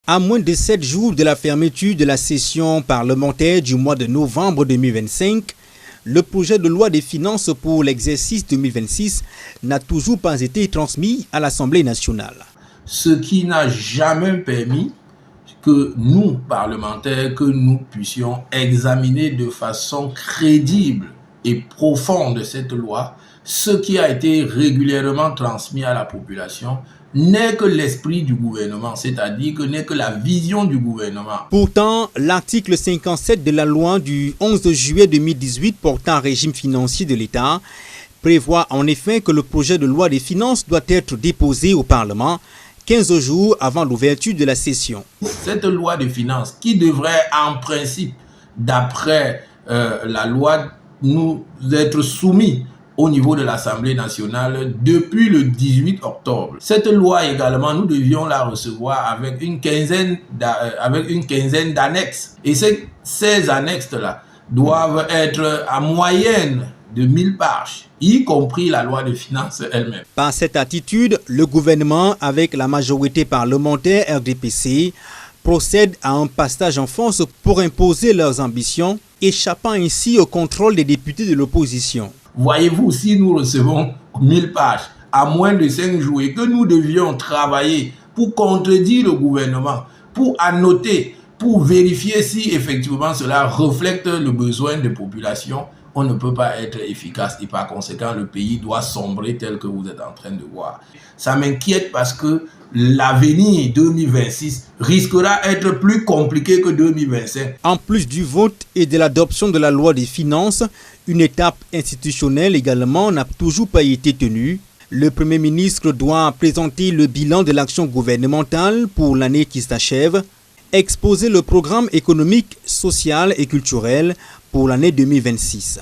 À moins de 7 jours de la fermeture de la session parlementaire du mois de novembre 2025, le projet de loi des finances pour l'exercice 2026 n'a toujours pas été transmis à l'Assemblée nationale. Ce qui n'a jamais permis que nous, parlementaires, que nous puissions examiner de façon crédible et profonde cette loi. Ce qui a été régulièrement transmis à la population n'est que l'esprit du gouvernement, c'est-à-dire que n'est que la vision du gouvernement. Pourtant, l'article 57 de la loi du 11 juillet 2018 portant un régime financier de l'État prévoit en effet que le projet de loi des finances doit être déposé au Parlement 15 jours avant l'ouverture de la session. Cette loi de finances qui devrait en principe, d'après la loi, nous être soumise au niveau de l'Assemblée nationale depuis le 18 octobre. Cette loi également, nous devions la recevoir avec une quinzaine d'annexes. Et ces annexes-là doivent être à moyenne de 1000 pages, y compris la loi de finances elle-même. Par cette attitude, le gouvernement, avec la majorité parlementaire RDPC, procède à un passage en force pour imposer leurs ambitions, échappant ainsi au contrôle des députés de l'opposition. Voyez-vous, si nous recevons 1000 pages à moins de 5 jours et que nous devions travailler pour contredire le gouvernement, pour annoter, pour vérifier si effectivement cela reflète le besoin de population, on ne peut pas être efficace et par conséquent le pays doit sombrer tel que vous êtes en train de voir. Ça m'inquiète parce que l'avenir 2026 risquera d'être plus compliqué que 2025. En plus du vote et de l'adoption de la loi des finances, une étape institutionnelle également n'a toujours pas été tenue. Le Premier ministre doit présenter le bilan de l'action gouvernementale pour l'année qui s'achève, exposer le programme économique, social et culturel pour l'année 2026.